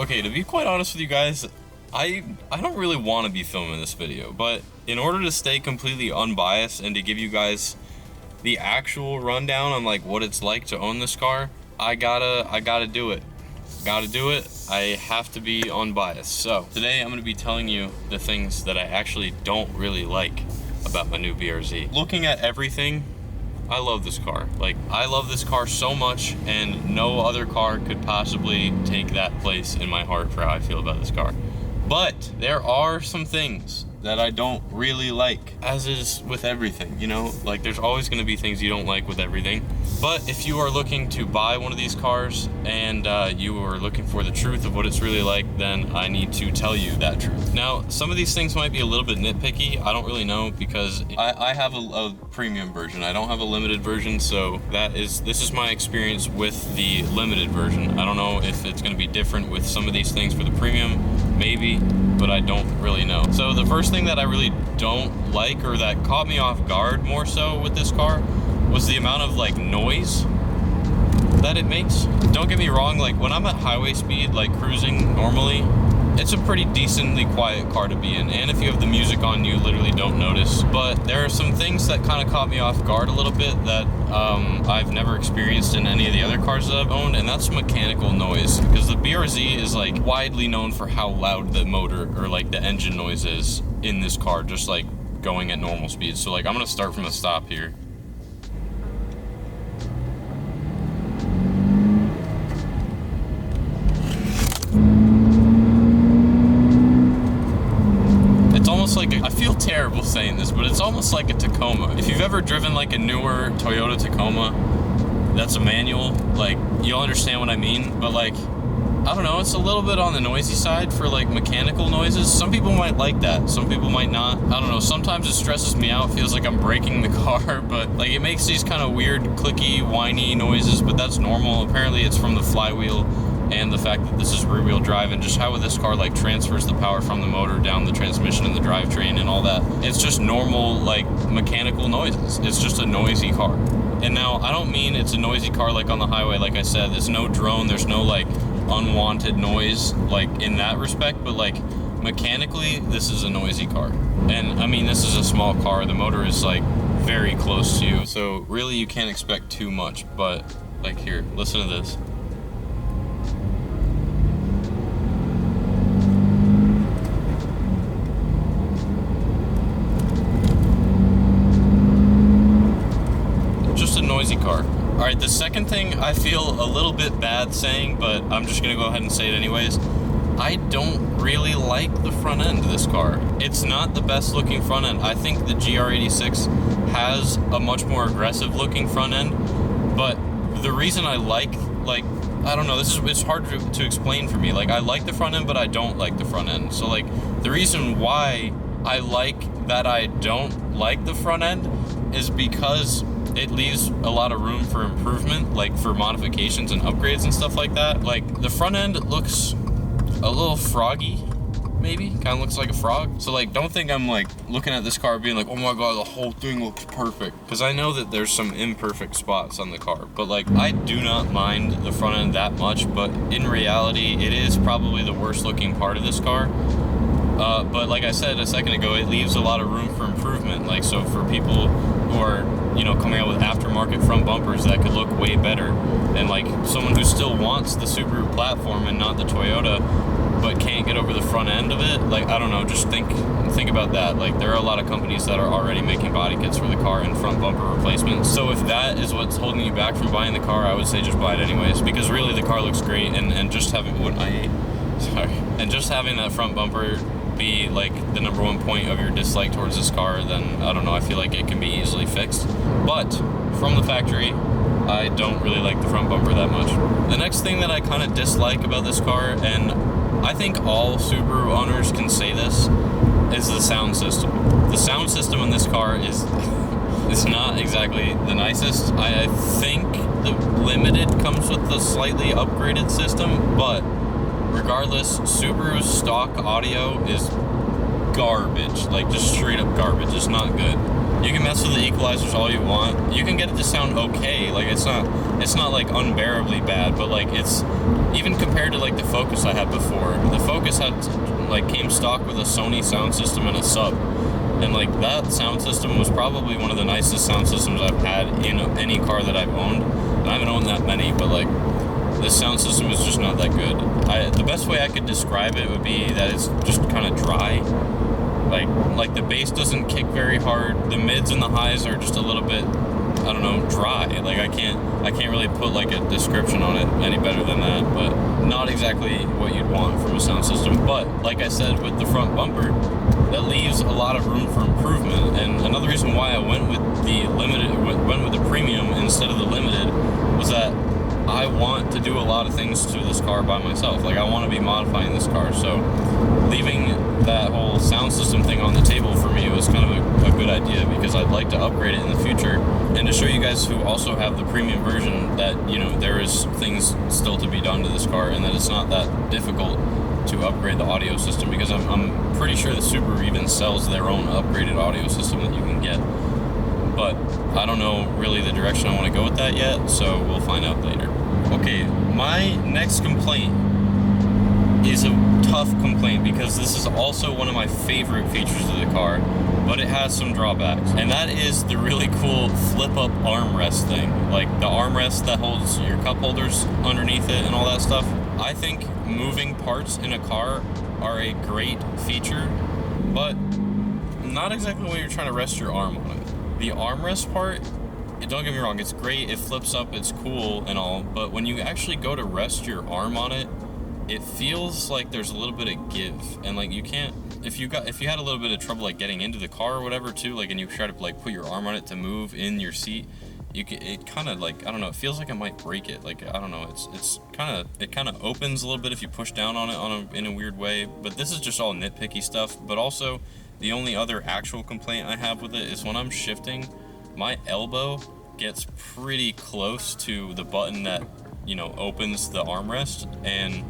Okay, to be quite honest with you guys, I don't really want to be filming this video, but in order to stay completely unbiased and to give you guys the actual rundown on like what it's like to own this car, I gotta do it. Gotta do it. I have to be unbiased. So today I'm gonna be telling you the things that I actually don't really like about my new BRZ. Looking at everything, I love this car. Like, I love this car so much, and no other car could possibly take that place in my heart for how I feel about this car. But there are some things that I don't really like, as is with everything, you know? Like, there's always gonna be things you don't like with everything. But if you are looking to buy one of these cars and you are looking for the truth of what it's really like, then I need to tell you that truth. Now, some of these things might be a little bit nitpicky. I don't really know, because I have a premium version. I don't have a limited version, so this is my experience with the limited version. I don't know if it's gonna be different with some of these things for the premium, maybe, but I don't really know. So the first thing that I really don't like, or that caught me off guard more so with this car, was the amount of like noise that it makes. Don't get me wrong, like when I'm at highway speed, like cruising normally, it's a pretty decently quiet car to be in, and if you have the music on, you literally don't notice. But there are some things that kind of caught me off guard a little bit that I've never experienced in any of the other cars that I've owned, and that's mechanical noise. Because the BRZ is like widely known for how loud the motor or like the engine noise is in this car, just like going at normal speed. So like I'm gonna start from the stop here. Like I feel terrible saying this, but it's almost like a Tacoma. If you've ever driven like a newer Toyota Tacoma that's a manual, like you'll understand what I mean. But like, I don't know, it's a little bit on the noisy side for like mechanical noises. Some people might like that, some people might not. I don't know, sometimes it stresses me out, feels like I'm breaking the car, but like it makes these kind of weird clicky whiny noises, but that's normal. Apparently it's from the flywheel and the fact that this is rear-wheel drive, and just how this car like transfers the power from the motor down the transmission and the drivetrain and all that. It's just normal like mechanical noises. It's just a noisy car. And now I don't mean it's a noisy car like on the highway. Like I said, there's no drone, there's no like unwanted noise like in that respect, but like mechanically this is a noisy car. And I mean, this is a small car, the motor is like very close to you, so really you can't expect too much. But like, here, listen to this. Noisy car. All right, the second thing I feel a little bit bad saying, but I'm just gonna go ahead and say it anyways. I don't really like the front end of this car. It's not the best looking front end. I think the GR86 has a much more aggressive looking front end, but the reason I like I don't know, it's hard to explain for me. Like, I like the front end, but I don't like the front end. So like, the reason why I like that I don't like the front end is because it leaves a lot of room for improvement, like for modifications and upgrades and stuff like that. Like, the front end looks a little froggy, maybe, kind of looks like a frog. So like, don't think I'm like looking at this car being like, oh my god, the whole thing looks perfect, because I know that there's some imperfect spots on the car. But like, I do not mind the front end that much, but in reality it is probably the worst looking part of this car. But like I said a second ago, it leaves a lot of room for improvement. Like, so for people who are, you know, coming out with aftermarket front bumpers that could look way better, and like someone who still wants the Subaru platform and not the Toyota, but can't get over the front end of it, like, I don't know, just think about that. Like, there are a lot of companies that are already making body kits for the car and front bumper replacements. So if that is what's holding you back from buying the car, I would say just buy it anyways, because really the car looks great, and just having and just having that front bumper be like the #1 point of your dislike towards this car, then I don't know, I feel like it can be easily fixed. But from the factory, I don't really like the front bumper that much. The next thing that I kind of dislike about this car, and I think all Subaru owners can say this, is the sound system. The sound system in this car is not exactly the nicest. I think the Limited comes with the slightly upgraded system, but regardless, Subaru's stock audio is garbage, like just straight up garbage. It's not good. You can mess with the equalizers all you want. You can get it to sound okay. Like it's not like unbearably bad, but like it's even compared to like the Focus I had before. The Focus had like came stock with a Sony sound system and a sub. And like that sound system was probably one of the nicest sound systems I've had in any car that I've owned. And I haven't owned that many, but like this sound system is just not that good. The best way I could describe it would be that it's just kind of dry. Like the bass doesn't kick very hard. The mids and the highs are just a little bit, I don't know, dry. Like I can't really put like a description on it any better than that, but not exactly what you'd want from a sound system. But like I said, with the front bumper, that leaves a lot of room for improvement. And another reason why I went with the premium instead of the limited was that I want to do a lot of things to this car by myself. Like I want to be modifying this car, so leaving that whole sound system thing on the table for me was kind of a good idea, because I'd like to upgrade it in the future. And to show you guys who also have the premium version that, you know, there is things still to be done to this car, and that it's not that difficult to upgrade the audio system, because I'm pretty sure that Subaru even sells their own upgraded audio system that you can get. But I don't know really the direction I want to go with that yet, so we'll find out later. Okay, my next complaint is a tough complaint, because this is also one of my favorite features of the car, but it has some drawbacks. And that is the really cool flip-up armrest thing. Like the armrest that holds your cup holders underneath it and all that stuff. I think moving parts in a car are a great feature, but not exactly when you're trying to rest your arm on it. The armrest part, don't get me wrong, it's great, it flips up, it's cool and all, but when you actually go to rest your arm on it, it feels like there's a little bit of give, and like you can't, if you had a little bit of trouble like getting into the car or whatever too, like, and you try to like put your arm on it to move in your seat, it kind of like, I don't know, it feels like it might break it. Like, I don't know, it kind of opens a little bit if you push down on it in a weird way. But this is just all nitpicky stuff. But also, the only other actual complaint I have with it is when I'm shifting, my elbow gets pretty close to the button that, you know, opens the armrest. And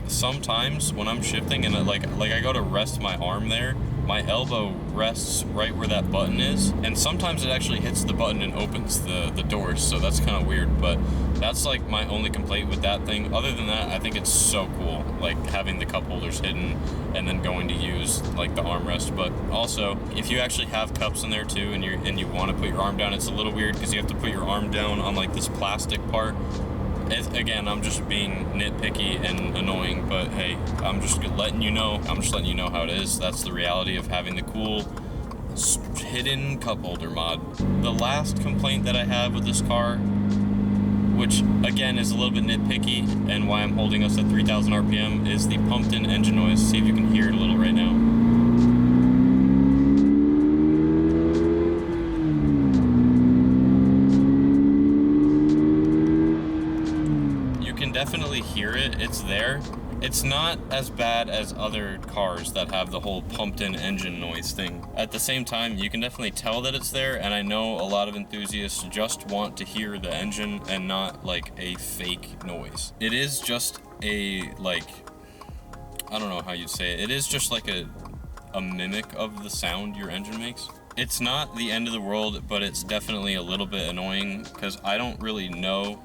sometimes when I'm shifting and like I go to rest my arm there, my elbow rests right where that button is, and sometimes it actually hits the button and opens the doors, so that's kind of weird. But that's like my only complaint with that thing. Other than that, I think it's so cool, like having the cup holders hidden and then going to use like the armrest. But also, if you actually have cups in there too, and you want to put your arm down, it's a little weird because you have to put your arm down on like this plastic part. Again, I'm just being nitpicky and annoying, but hey, I'm just letting you know how it is. That's the reality of having the cool hidden cup holder mod. The last complaint that I have with this car, which again is a little bit nitpicky and why I'm holding us at 3,000 RPM, is the pumped-in engine noise. See if you can hear it a little right now. Definitely hear it. It's there. It's not as bad as other cars that have the whole pumped-in engine noise thing. At the same time, you can definitely tell that it's there, and I know a lot of enthusiasts just want to hear the engine and not like a fake noise. It is just a, like, I don't know how you'd say it. It is just like a mimic of the sound your engine makes. It's not the end of the world, but it's definitely a little bit annoying because I don't really know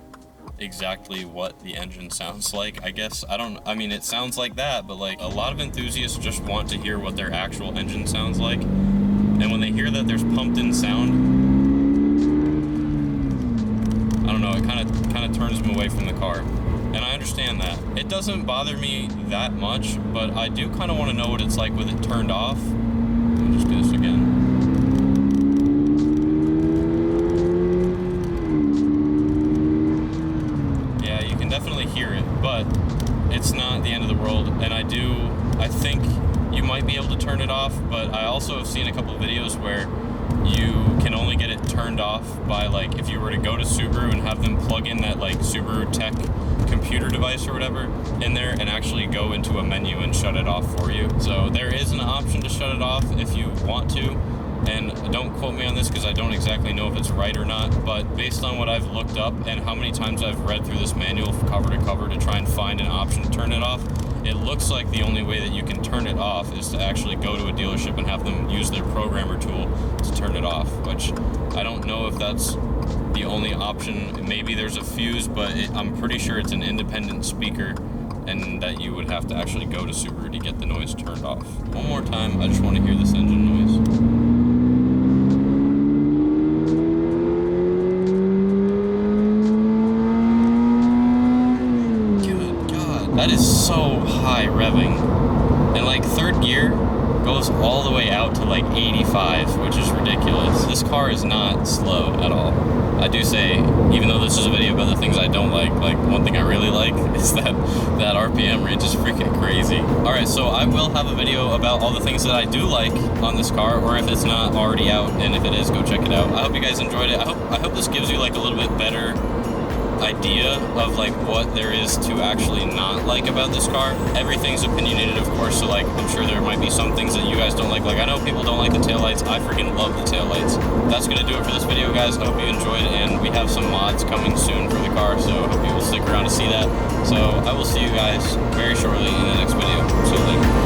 exactly what the engine sounds like. I mean, it sounds like that, but like a lot of enthusiasts just want to hear what their actual engine sounds like. And when they hear that there's pumped in sound, I don't know, it kind of turns them away from the car. And I understand that. It doesn't bother me that much, but I do kind of want to know what it's like with it turned off. Let me just do this again. Definitely hear it, but it's not the end of the world. And I think you might be able to turn it off, but I also have seen a couple of videos where you can only get it turned off by, like, if you were to go to Subaru and have them plug in that like Subaru Tech computer device or whatever in there and actually go into a menu and shut it off for you. So there is an option to shut it off if you want to. And don't quote me on this because I don't exactly know if it's right or not, but based on what I've looked up and how many times I've read through this manual cover to cover to try and find an option to turn it off, it looks like the only way that you can turn it off is to actually go to a dealership and have them use their programmer tool to turn it off, which I don't know if that's the only option. Maybe there's a fuse, but I'm pretty sure it's an independent speaker, and that you would have to actually go to Subaru to get the noise turned off. One more time, I just want to hear this engine noise. Good God, that is so high revving. And like third gear goes all the way out to like 85, which is ridiculous. This car is not slow at all. I do say, even though this is a video about the things I don't like one thing I really like is that RPM range is freaking crazy. Alright, so I will have a video about all the things that I do like on this car, or if it's not already out, and if it is, go check it out. I hope you guys enjoyed it. I hope this gives you like a little bit better idea of like what there is to actually not like about this car. Everything's opinionated, of course, so like I'm sure there might be some things that you guys don't like. Like I know people don't like the taillights. I freaking love the taillights. That's gonna do it for this video, guys. I hope you enjoyed it, and we have some mods coming soon for the car, so I hope you will stick around to see that. So I will see you guys very shortly in the next video. See you later.